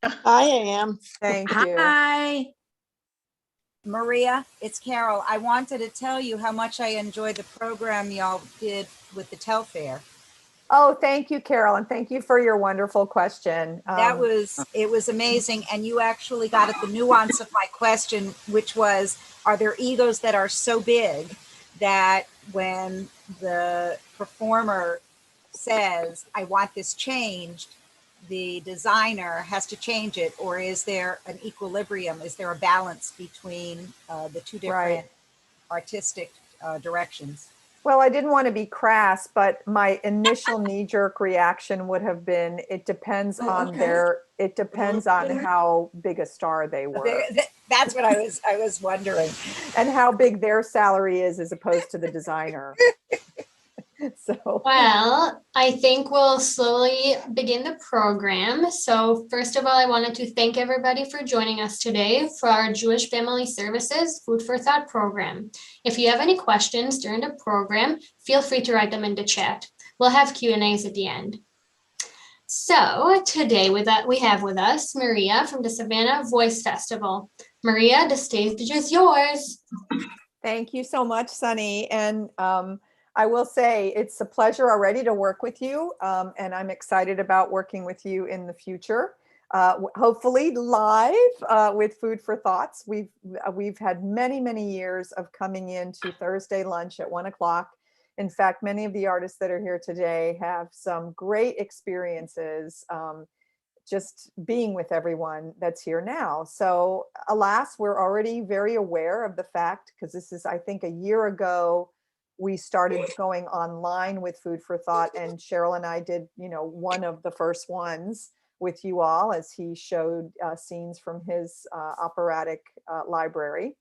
I am. Thank you. Hi. Maria, it's Carol. I wanted to tell you how much I enjoyed the program y'all did with the Telfair. Oh, thank you, Carol, and thank you for your wonderful question. It was amazing. And you actually got at the nuance of my question, which was, are there egos that are so big that when the performer says, I want this changed, the designer has to change it? Or is there an equilibrium? Is there a balance between the two different artistic directions? Well, I didn't want to be crass, but my initial knee-jerk reaction would have been, it depends on how big a star they were. That's what I was wondering. And how big their salary is as opposed to the designer. So, well, I think we'll slowly begin the program. So first of all, I wanted to thank everybody for joining us today for our Jewish Family Services Food for Thought program. If you have any questions during the program, feel free to write them in the chat. We'll have Q&As at the end. So today we have with us Maria from the Savannah Voice Festival. Maria, the stage is yours. thank you so much, Sunny. And I will say it's a pleasure already to work with you, and I'm excited about working with you in the future. Hopefully live with Food for Thoughts. We've had many years of coming into Thursday lunch at 1 o'clock. In fact, many of the artists that are here today have some great experiences just being with everyone that's here now. So alas, we're already very aware of the fact, because this is, I think, a year ago, we started going online with Food for Thought, and Cheryl and I did, one of the first ones with you all as he showed scenes from his operatic library.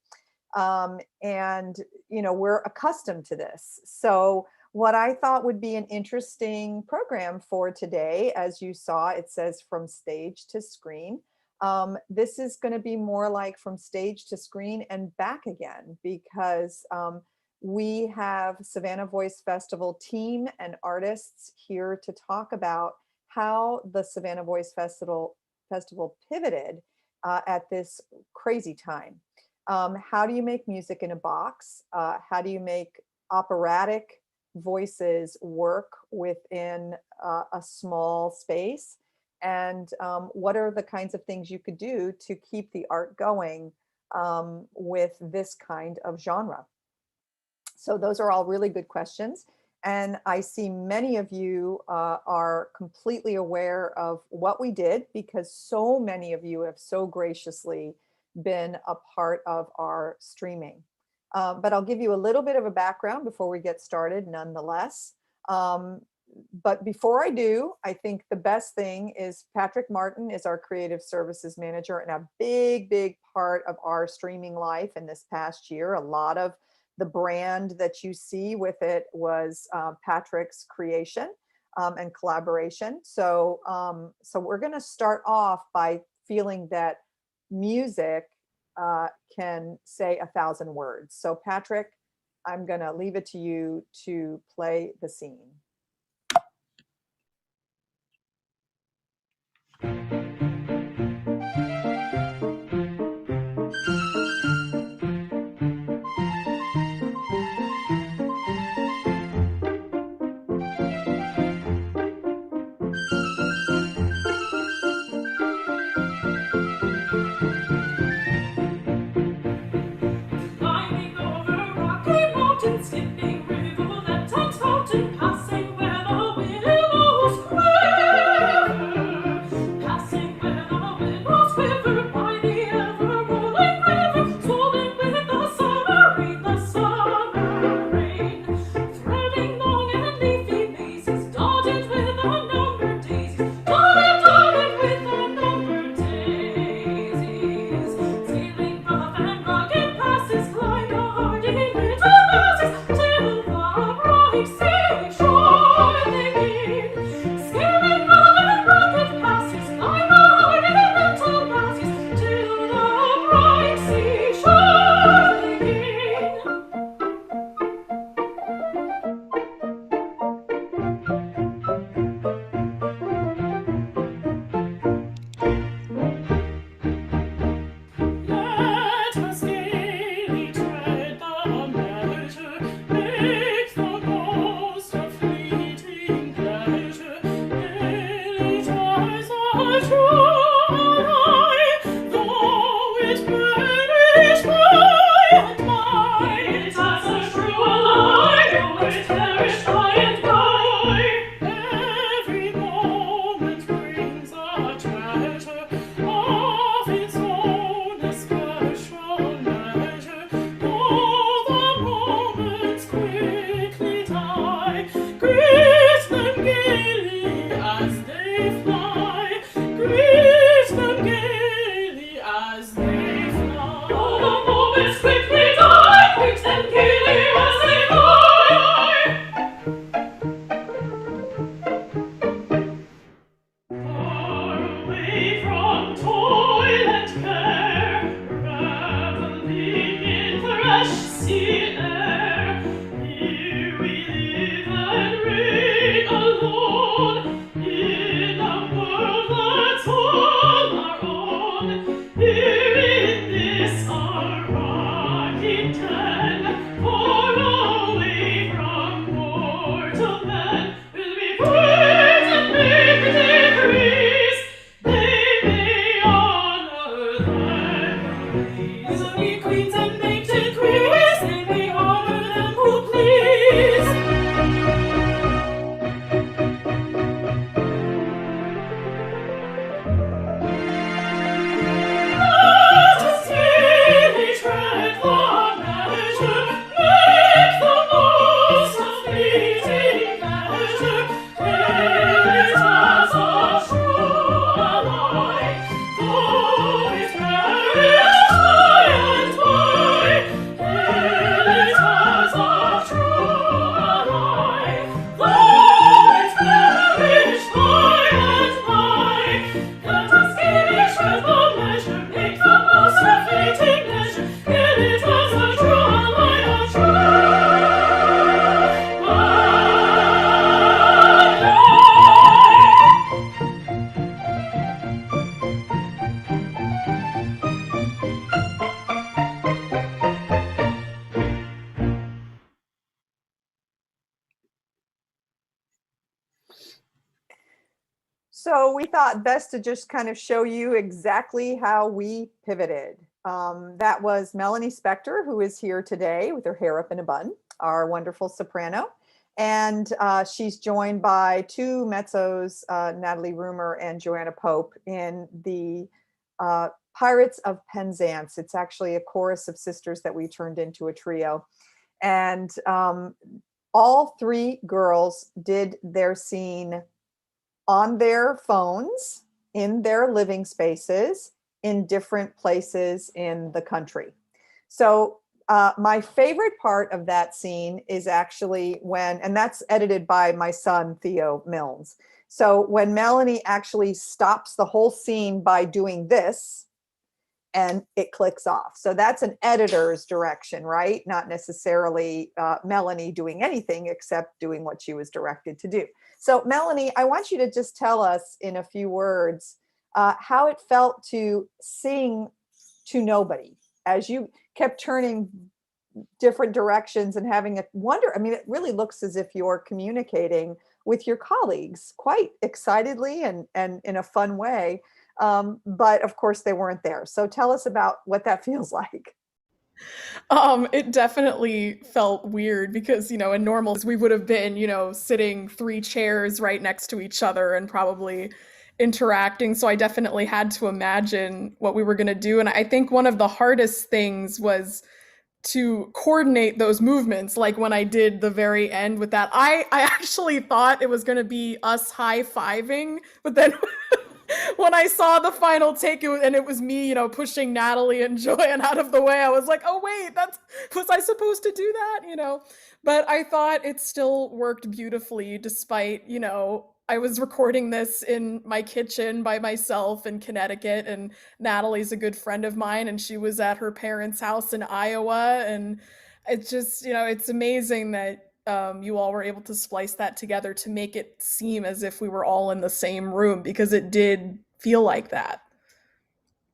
And, we're accustomed to this. So what I thought would be an interesting program for today, as you saw, it says from stage to screen. This is going to be more like from stage to screen and back again, because we have Savannah Voice Festival team and artists here to talk about how the Savannah Voice Festival pivoted at this crazy time. How do you make music in a box? How do you make operatic voices work within a small space? And what are the kinds of things you could do to keep the art going with this kind of genre? So those are all really good questions. And I see many of you are completely aware of what we did, because so many of you have so graciously been a part of our streaming. But I'll give you a little bit of a background before we get started nonetheless. But before I do, I think the best thing is Patrick Martin is our creative services manager and a big part of our streaming life in this past year. A lot of the brand that you see with it was Patrick's creation and collaboration. So we're going to start off by feeling that music can say 1,000 words. So Patrick, I'm going to leave it to you to play the scene. Skipping river that takes fountain, passing where the willows quiver, passing So we thought best to just kind of show you exactly how we pivoted. That was Melanie Spector, who is here today with her hair up in a bun, our wonderful soprano. And she's joined by two mezzos, Natalie Roomer and Joanna Pope, in the Pirates of Penzance. It's actually a chorus of sisters that we turned into a trio. And all three girls did their scene on their phones, in their living spaces, in different places in the country. So my favorite part of that scene is actually when, and that's edited by my son, Theo Milnes. So when Melanie actually stops the whole scene by doing this, and it clicks off. So that's an editor's direction, right? Not necessarily Melanie doing anything except doing what she was directed to do. So Melanie, I want you to just tell us in a few words how it felt to sing to nobody as you kept turning different directions and having a wonder. I mean, it really looks as if you're communicating with your colleagues quite excitedly and in a fun way. But of course they weren't there. So tell us about what that feels like. It definitely felt weird because, in normal we would have been, sitting three chairs right next to each other and probably interacting. So I definitely had to imagine what we were going to do. And I think one of the hardest things was to coordinate those movements. Like when I did the very end with that, I actually thought it was going to be us high-fiving, but then when I saw the final take and it was me, pushing Natalie and Joanne out of the way, I was like, oh wait, was I supposed to do that? But I thought it still worked beautifully despite, I was recording this in my kitchen by myself in Connecticut, and Natalie's a good friend of mine, and she was at her parents' house in Iowa. And it's just, it's amazing that you all were able to splice that together to make it seem as if we were all in the same room, because it did feel like that.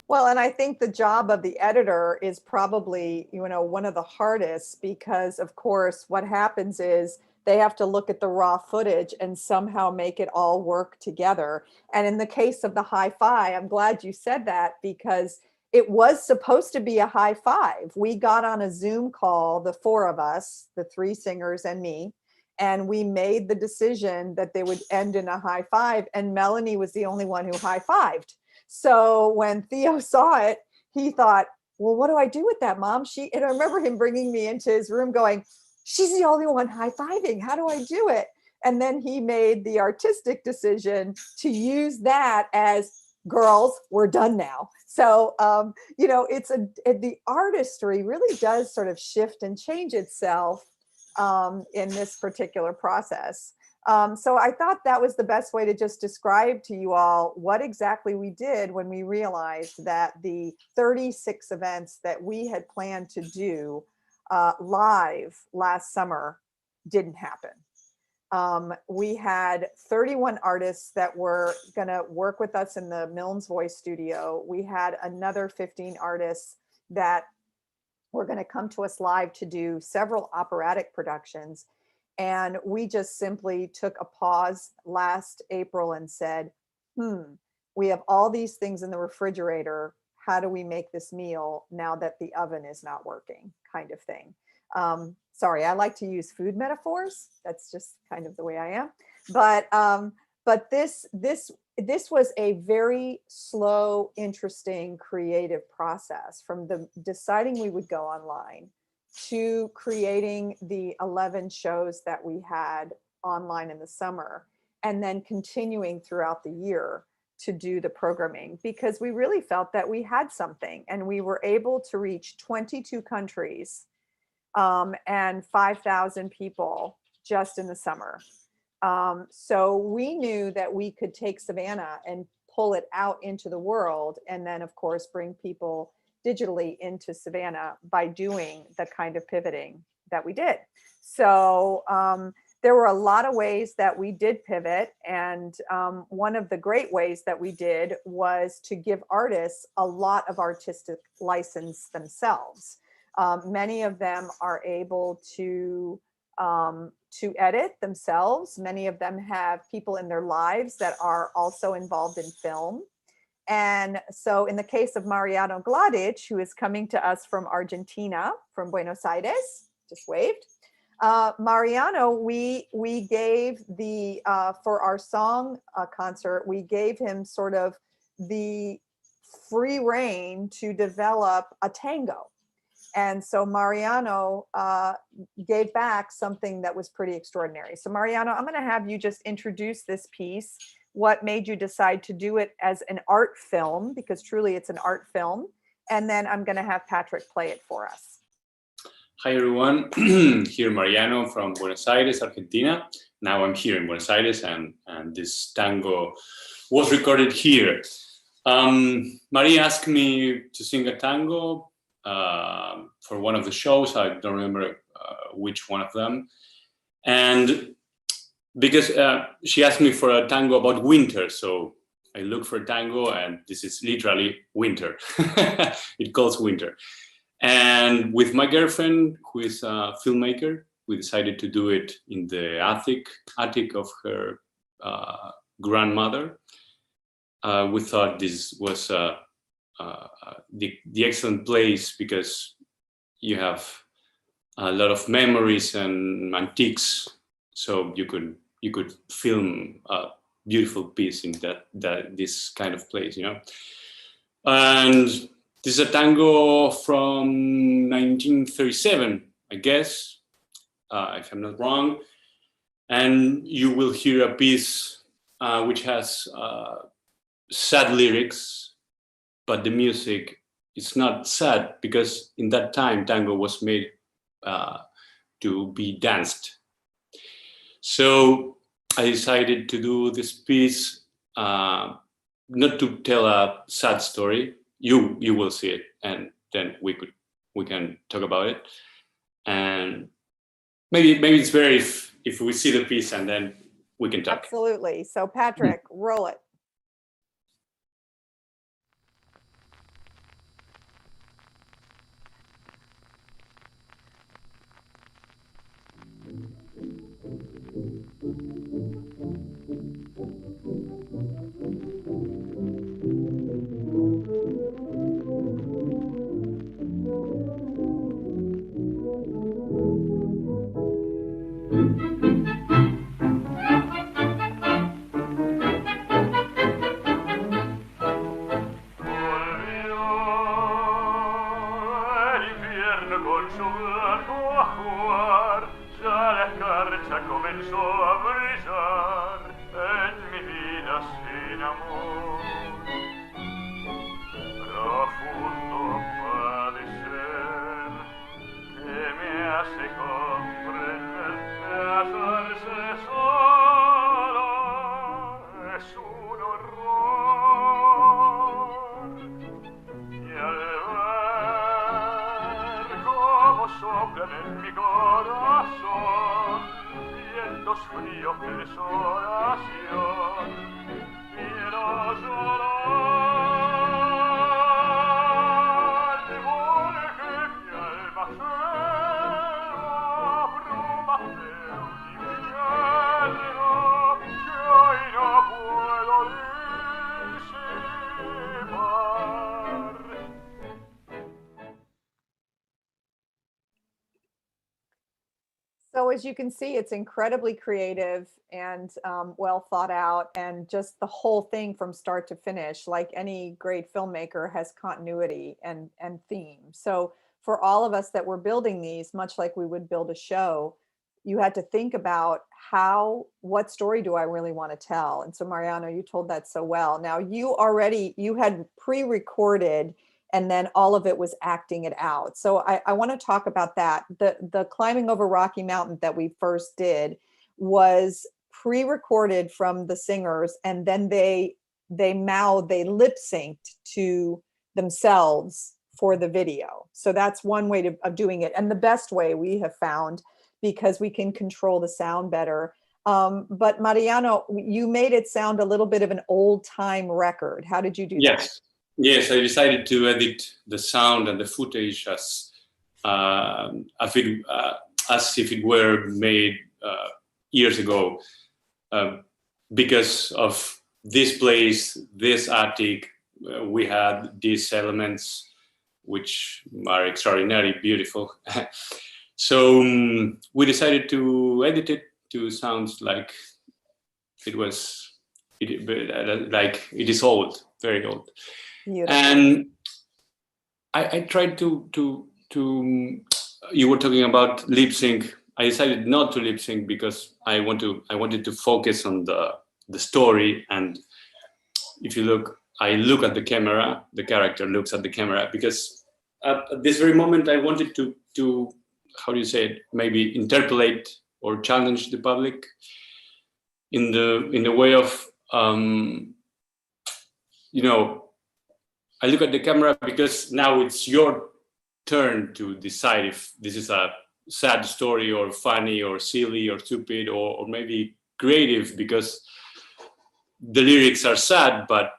Well, and I think the job of the editor is probably, one of the hardest because, of course, what happens is they have to look at the raw footage and somehow make it all work together. And in the case of the high five, I'm glad you said that because it was supposed to be a high five. We got on a Zoom call, the four of us, the three singers and me, and we made the decision that they would end in a high five. And Melanie was the only one who high fived. So when Theo saw it, he thought, well, what do I do with that, Mom? And I remember him bringing me into his room going, she's the only one high-fiving. How do I do it? And then he made the artistic decision to use that as, girls, we're done now. So, the artistry really does sort of shift and change itself in this particular process. So I thought that was the best way to just describe to you all what exactly we did when we realized that the 36 events that we had planned to do live last summer didn't happen. We had 31 artists that were going to work with us in the Milnes Voice Studio. We had another 15 artists that were going to come to us live to do several operatic productions. And we just simply took a pause last April and said, we have all these things in the refrigerator. How do we make this meal now that the oven is not working, kind of thing. Sorry, I like to use food metaphors. That's just kind of the way I am. But this was a very slow, interesting, creative process from the deciding we would go online to creating the 11 shows that we had online in the summer, and then continuing throughout the year to do the programming, because we really felt that we had something and we were able to reach 22 countries and 5,000 people just in the summer. So we knew that we could take Savannah and pull it out into the world, and then of course bring people digitally into Savannah by doing the kind of pivoting that we did. So there were a lot of ways that we did pivot. And one of the great ways that we did was to give artists a lot of artistic license themselves. Many of them are able to to edit themselves. Many of them have people in their lives that are also involved in film. And so in the case of Mariano Gladic, who is coming to us from Argentina, from Buenos Aires, just waved. Mariano, we gave the, for our song concert, we gave him sort of the free rein to develop a tango. And so Mariano gave back something that was pretty extraordinary. So Mariano, I'm going to have you just introduce this piece. What made you decide to do it as an art film? Because truly it's an art film. And then I'm going to have Patrick play it for us. Hi, everyone. Here Mariano from Buenos Aires, Argentina. Now I'm here in Buenos Aires, and this tango was recorded here. Maria asked me to sing a tango for one of the shows. I don't remember which one of them. And because she asked me for a tango about winter, so I looked for a tango, and this is literally winter. It calls winter. And with my girlfriend, who is a filmmaker, we decided to do it in the attic of her grandmother. We thought this was the excellent place because you have a lot of memories and antiques, so you could film a beautiful piece in this kind of place, you know. And this is a tango from 1937, I guess, if I'm not wrong. And you will hear a piece which has sad lyrics, but the music is not sad because in that time tango was made to be danced. So I decided to do this piece not to tell a sad story. You will see it, and then we can talk about it. And maybe it's better if we see the piece and then we can talk. Absolutely. So Patrick, roll it. So as you can see, it's incredibly creative and well thought out, and just the whole thing from start to finish, like any great filmmaker, has continuity and theme. So for all of us that were building these, much like we would build a show, you had to think about what story do I really want to tell? And so Mariano, you told that so well. Now you had pre-recorded, and then all of it was acting it out. So I want to talk about that. The Climbing Over Rocky Mountain that we first did was pre-recorded from the singers, and then they lip synced to themselves for the video. So that's one way of doing it, and the best way we have found, because we can control the sound better. But Mariano, you made it sound a little bit of an old time record. How did you do that? Yes, I decided to edit the sound and the footage as as if it were made years ago, because of this place, this attic. We had these elements which are extraordinarily beautiful. So we decided to edit it to sound like it was, like it is old, very old. Beautiful. And I tried to. You were talking about lip sync. I decided not to lip sync because I wanted to focus on the story. And if you look, I look at the camera. The character looks at the camera because at this very moment I wanted to how do you say it? Maybe interpolate or challenge the public in the way of you know, I look at the camera because now it's your turn to decide if this is a sad story or funny or silly or stupid or maybe creative, because the lyrics are sad, but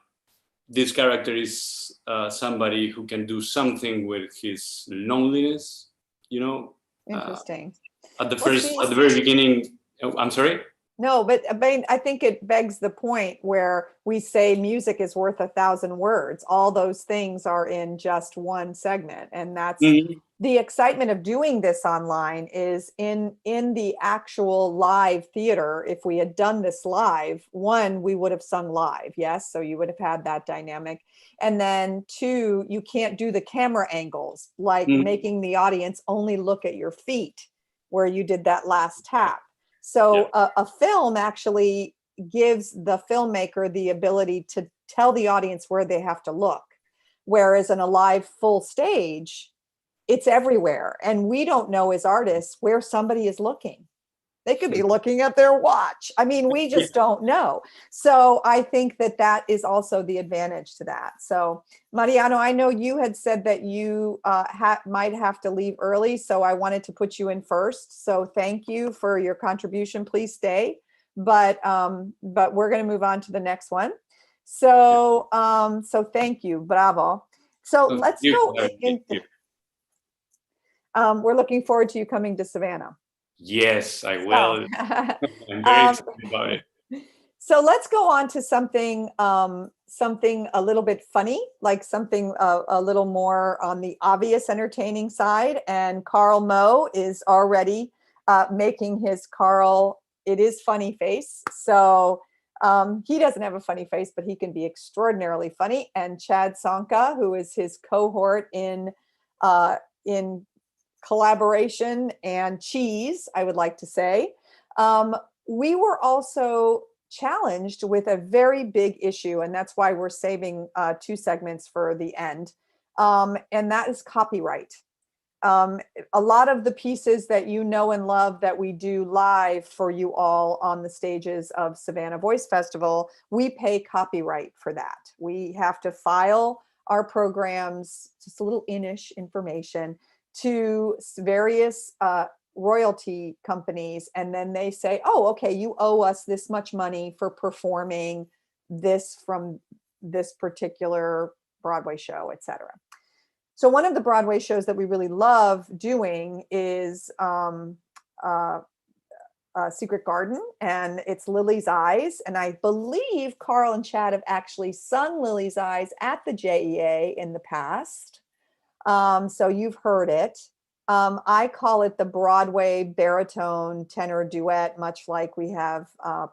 this character is somebody who can do something with his loneliness, you know. Interesting. At the Well, very beginning, oh, I'm sorry. No, but I mean, I think it begs the point where we say music is worth 1,000 words. All those things are in just one segment. And that's the excitement of doing this online is in the actual live theater. If we had done this live, one, we would have sung live. Yes. So you would have had that dynamic. And then two, you can't do the camera angles, like making the audience only look at your feet where you did that last tap. So a film actually gives the filmmaker the ability to tell the audience where they have to look. Whereas in a live full stage, it's everywhere. And we don't know as artists where somebody is looking. They could be looking at their watch. I mean, we just don't know. So I think that is also the advantage to that. So Mariano, I know you had said that you might have to leave early. So I wanted to put you in first. So thank you for your contribution. Please stay. But we're going to move on to the next one. So so thank you. Bravo. So let's go in. We're looking forward to you coming to Savannah. Yes, I will. I'm very excited about it. So let's go on to something something a little bit funny, like something a little more on the obvious entertaining side. And Carl Moe is already making his Carl It Is Funny face. So he doesn't have a funny face, but he can be extraordinarily funny. And Chad Sonka, who is his cohort in collaboration and cheese, I would like to say. We were also challenged with a very big issue, and that's why we're saving 2 segments for the end, and that is copyright. A lot of the pieces that you know and love that we do live for you all on the stages of Savannah Voice Festival, we pay copyright for that. We have to file our programs, just a little Inish information, to various royalty companies, and then they say, oh, okay, you owe us this much money for performing this from this particular Broadway show, etc. So one of the Broadway shows that we really love doing is Secret Garden, and it's Lily's Eyes. And I believe Carl and Chad have actually sung Lily's Eyes at the JEA in the past. So you've heard it. I call it the Broadway baritone tenor duet, much like we have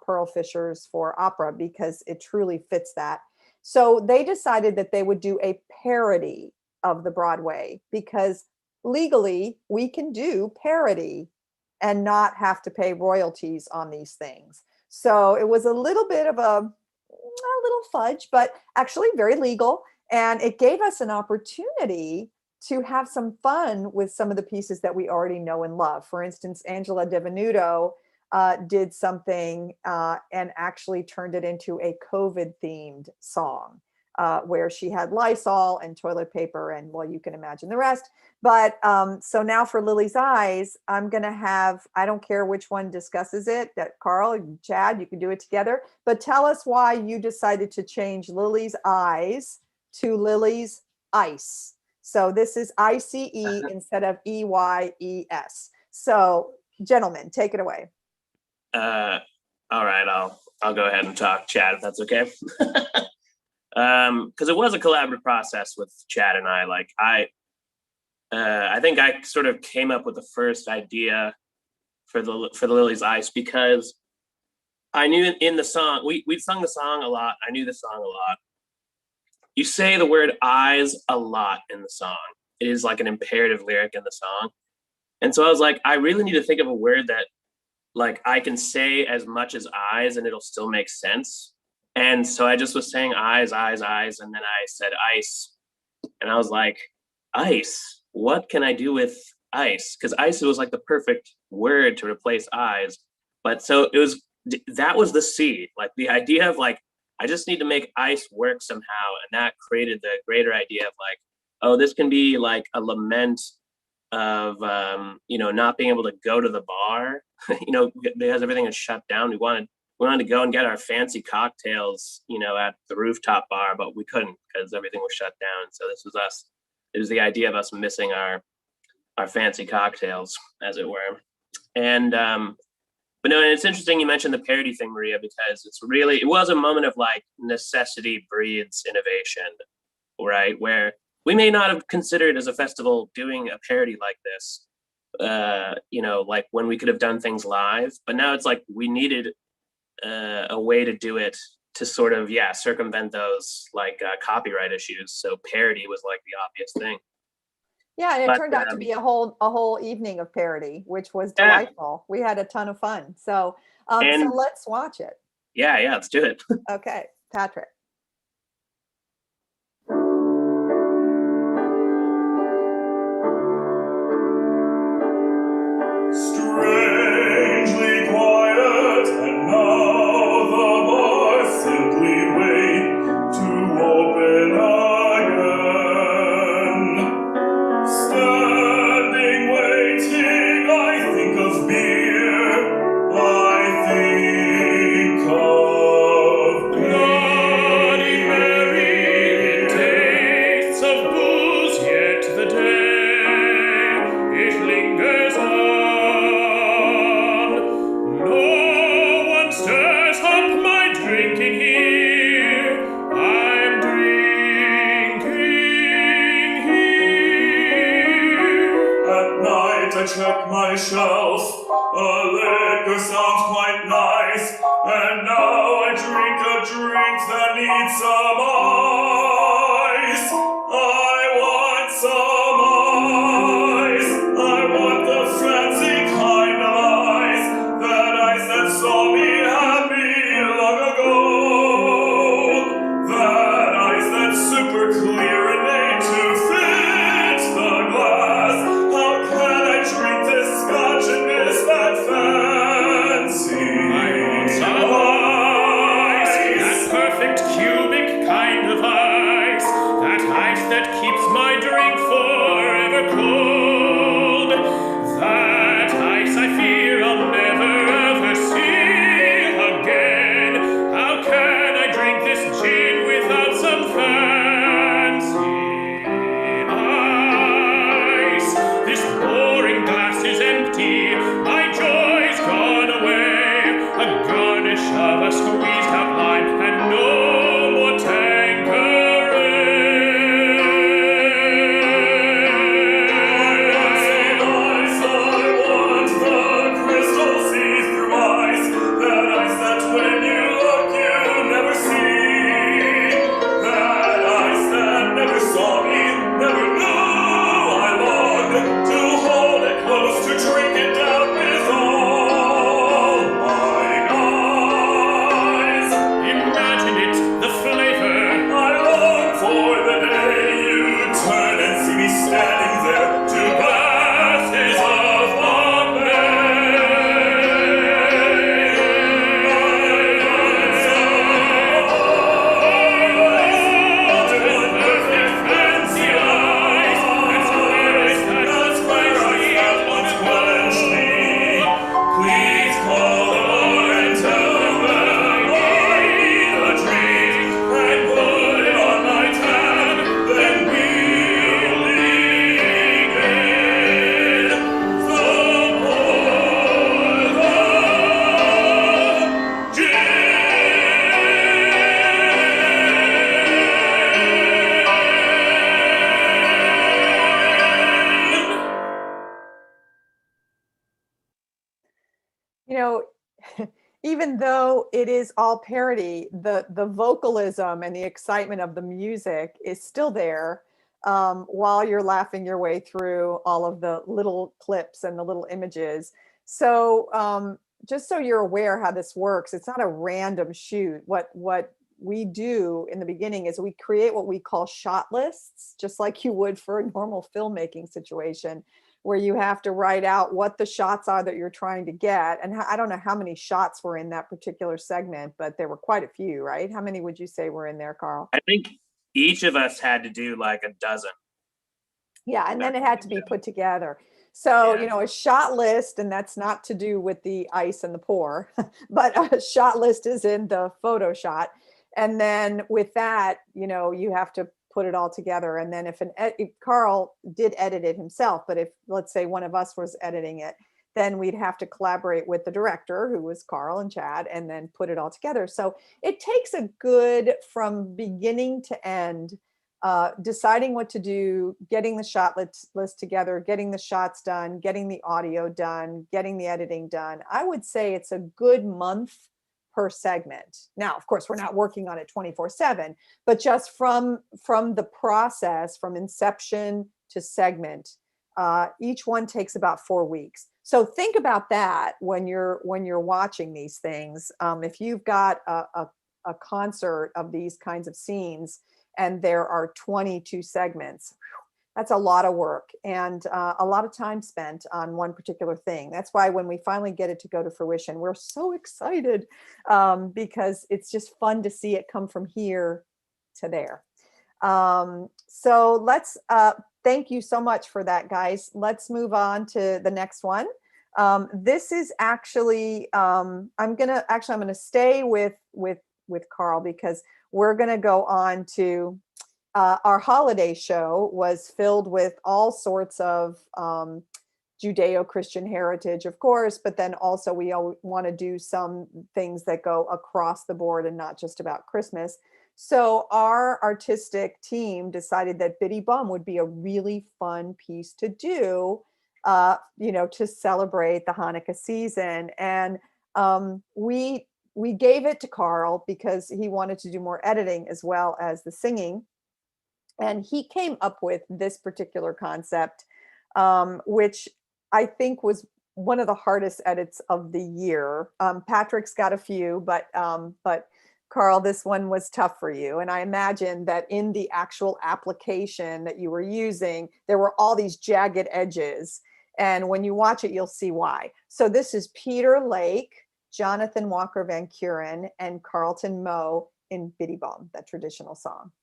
Pearl Fisher's for opera, because it truly fits that. So they decided that they would do a parody of the Broadway, because legally we can do parody and not have to pay royalties on these things. So it was a little bit of a little fudge, but actually very legal. And it gave us an opportunity to have some fun with some of the pieces that we already know and love. For instance, Angela DeVenuto did something and actually turned it into a COVID-themed song where she had Lysol and toilet paper, and well, you can imagine the rest. But so now for Lily's Eyes, I'm going to have, I don't care which one discusses it, that Carl, Chad, you can do it together, but tell us why you decided to change Lily's Eyes to Lily's Ice. So this is ICE instead of EYES. So, gentlemen, take it away. All right, I'll go ahead and talk, Chad, if that's okay. Because it was a collaborative process with Chad and I. Like I think I sort of came up with the first idea for the Lily's Ice because I knew in the song we'd sung the song a lot. I knew the song a lot. You say the word eyes a lot in the song. It is like an imperative lyric in the song. And so I was like, I really need to think of a word that like I can say as much as eyes and it'll still make sense. And so I just was saying eyes, eyes, eyes. And then I said ice. And I was like, ice, what can I do with ice? Because ice was like the perfect word to replace eyes. But so that was the seed, like the idea of like, I just need to make ice work somehow. And that created the greater idea of like, oh, this can be like a lament of, not being able to go to the bar, because everything is shut down. We wanted to go and get our fancy cocktails, at the rooftop bar, but we couldn't because everything was shut down. So this was us. It was the idea of us missing our fancy cocktails, as it were. And, but no, and it's interesting you mentioned the parody thing, Maria, because it was a moment of like necessity breeds innovation, right? Where we may not have considered as a festival doing a parody like this, like when we could have done things live, but now it's like we needed a way to do it to sort of, circumvent those like copyright issues. So parody was like the obvious thing. Yeah, and it turned out to be a whole evening of parody, which was delightful. We had a ton of fun. So, so let's watch it. Yeah, let's do it. Okay, Patrick. Strangely quiet, and now the bars simply wait to open again. Standing waiting, I think of beer, I think of Bloody Mary. It tastes of booze, yet the day it lingers on. No one stirs up my drinking here. I'm drinking here. At night I check my shelf. Liquor sounds quite nice. And now I drink a drink that needs some ice. I want some ice. I want the fancy kind of ice. That ice that saw me happy long ago. That ice that's super clear and made to fit the glass. How can I drink this scotch and miss that fancy? I want some ice. That perfect cubic kind of ice. That ice that keeps my drink forever cold. That ice I fear I'll never ever see again. How can I drink this gin without some fancy ice? This boring glass is empty. My joy's gone away. A garnish of a squeezed out lime and no more Tanqueray. know, even though it is all parody, the vocalism and the excitement of the music is still there, while you're laughing your way through all of the little clips and the little images. So just so you're aware how this works, it's not a random shoot. What we do in the beginning is we create what we call shot lists, just like you would for a normal filmmaking situation, where you have to write out what the shots are that you're trying to get. And I don't know how many shots were in that particular segment, but there were quite a few, right? How many would you say were in there, Carl? I think each of us had to do like a dozen. Yeah, and then it had to be put together. So, Yeah. you know, a shot list, and that's not to do with the ice and the pour, but a shot list is in the photo shot. And then with that, you know, you have to put it all together. And then if Carl did edit it himself, but if, let's say, one of us was editing it, then we'd have to collaborate with the director, who was Carl and Chad, and then put it all together. So it takes a good, from beginning to end, deciding what to do, getting the shot list together, getting the shots done, getting the audio done, getting the editing done. I would say it's a good month per segment. Now, of course, we're not working on it 24/7, but just from the process, from inception to segment, each one takes about 4 weeks. So think about that when you're watching these things. If you've got a concert of these kinds of scenes and there are 22 segments, that's a lot of work and a lot of time spent on one particular thing. That's why when we finally get it to go to fruition, we're so excited, because it's just fun to see it come from here to there. So let's thank you so much for that, guys. Let's move on to the next one. This is actually I'm gonna stay with Carl, because we're gonna go on to our holiday show was filled with all sorts of Judeo-Christian heritage, of course, but then also we want to do some things that go across the board and not just about Christmas. So our artistic team decided that Biddy Bum would be a really fun piece to do, you know, to celebrate the Hanukkah season. And we gave it to Carl because he wanted to do more editing as well as the singing. And he came up with this particular concept, which I think was one of the hardest edits of the year. Patrick's got a few, but Carl, this one was tough for you. And I imagine that in the actual application that you were using, there were all these jagged edges. And when you watch it, you'll see why. So this is Peter Lake, Jonathan Walker Van Kuren, and Carlton Moe in Biddy Bum, that traditional song.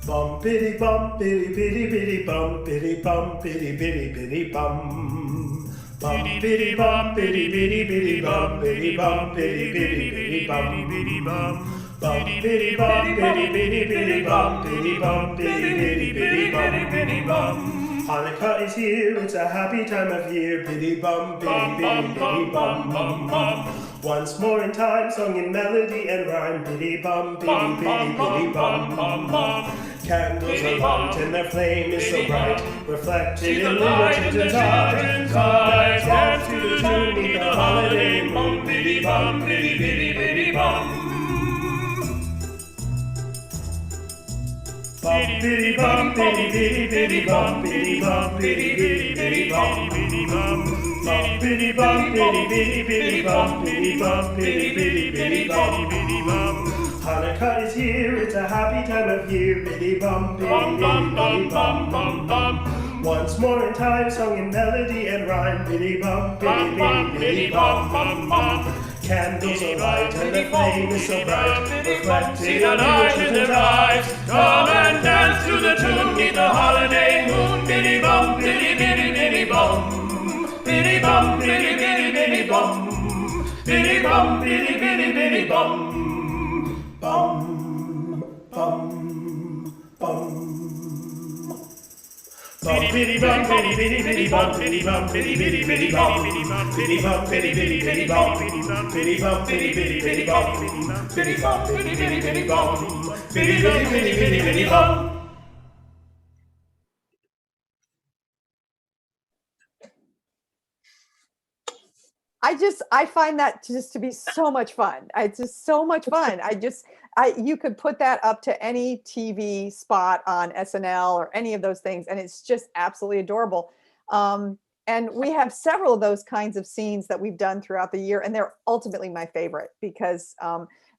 Bum biddy bum biddy biddy biddy bum biddy bum biddy biddy biddy bum. Bum biddy bum biddy biddy biddy bum biddy bum biddy biddy biddy bum biddy bum. Bum biddy bum biddy biddy biddy bum biddy bum biddy biddy biddy bum biddy bum. Hanukkah is here, it's a happy time of year. Biddy bum biddy biddy biddy bum bum bum. Once more in time, sung in melody and rhyme. Biddy bum biddy biddy biddy bum bum bum. Candles are light and their flame is so bright, reflected in the tide. Dance to the tune, meet the holiday moon. Biddy bum biddy biddy biddy bum. Bum biddy bum biddy biddy biddy bum biddy bum biddy biddy biddy bum biddy bum. Bum biddy bum biddy biddy biddy bum biddy bum biddy biddy biddy bum biddy bum. Hanukkah is here, it's a happy time of year. Biddy bum biddy biddy bum bum bum. Once more in time, sung in melody and rhyme. Biddy bum biddy biddy biddy bum bum bum. Candles are light and the flame is so bright, reflecting in the children's eyes. Come and dance to the tune, meet the holiday moon. Biddy bum biddy biddy biddy bum. Biddy bum biddy biddy biddy bum. Biddy bum biddy biddy biddy bum. Bum bum bum. Bum biddy bum biddy biddy biddy bum biddy bum biddy biddy biddy bum biddy bum biddy biddy biddy bum biddy bum biddy biddy biddy bum biddy bum biddy biddy biddy bum biddy biddy biddy biddy biddy bum. I find that just to be so much fun. It's just so much fun. You could put that up to any TV spot on SNL or any of those things, and it's just absolutely adorable. And we have several of those kinds of scenes that we've done throughout the year, and they're ultimately my favorite because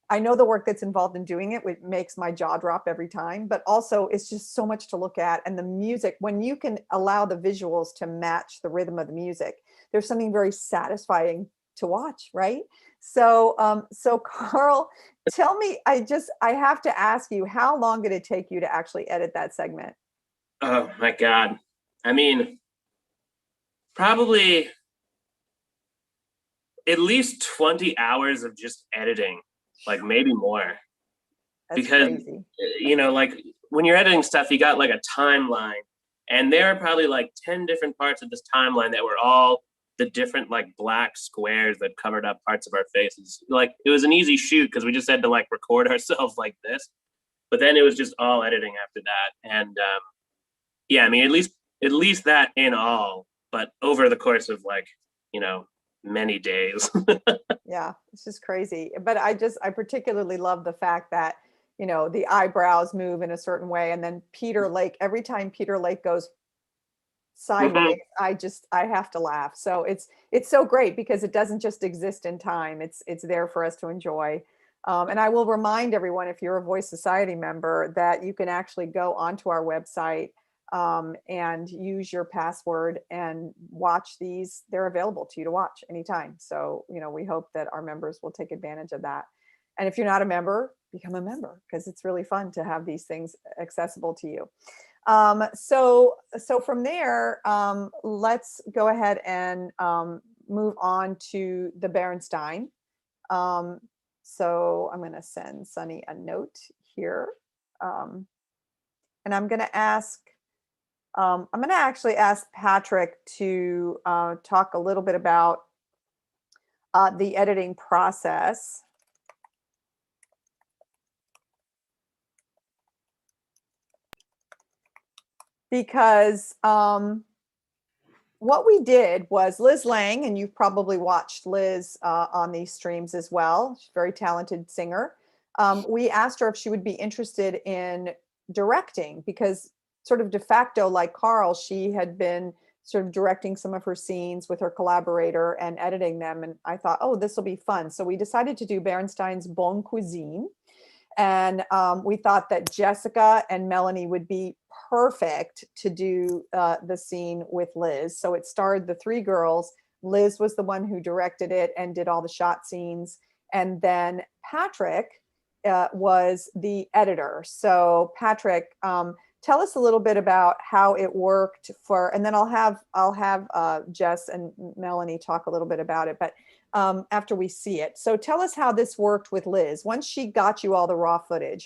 I know the work that's involved in doing it, which makes my jaw drop every time, but also it's just so much to look at. And the music, when you can allow the visuals to match the rhythm of the music, there's something very satisfying to watch, right? So Carl, tell me, I have to ask you, how long did it take you to actually edit that segment? Oh my God. I mean, probably at least 20 hours of just editing, like maybe more. That's Because, crazy. like when you're editing stuff, you got like a timeline, and there are probably like 10 different parts of this timeline that were all the different like black squares that covered up parts of our faces. Like it was an easy shoot because we just had to like record ourselves like this, but then it was just all editing after that. And yeah, I mean, at least that in all, but over the course of like, many days. Yeah, it's just crazy. But I particularly love the fact that, the eyebrows move in a certain way. And then Peter Lake, every time Peter Lake goes sideways, I have to laugh. So it's so great because it doesn't just exist in time. It's there for us to enjoy. And I will remind everyone, if you're a Voice Society member, that you can actually go onto our website and use your password and watch these. They're available to you to watch anytime. So, we hope that our members will take advantage of that. And if you're not a member, become a member because it's really fun to have these things accessible to you. So from there, let's go ahead and move on to the Berenstain. So I'm going to send Sunny a note here. And I'm going to actually ask Patrick to talk a little bit about the editing process. Because what we did was Liz Lang, and you've probably watched Liz on these streams as well. She's a very talented singer. We asked her if she would be interested in directing because sort of de facto, like Carl, she had been sort of directing some of her scenes with her collaborator and editing them. And I thought, oh, this will be fun. So we decided to do Berenstein's Bonne Cuisine. And we thought that Jessica and Melanie would be perfect to do the scene with Liz. So it starred the three girls. Liz was the one who directed it and did all the shot scenes. And then Patrick was the editor. So Patrick, tell us a little bit about how it worked and then I'll have Jess and Melanie talk a little bit about it. But after we see it. So tell us how this worked with Liz. Once she got you all the raw footage,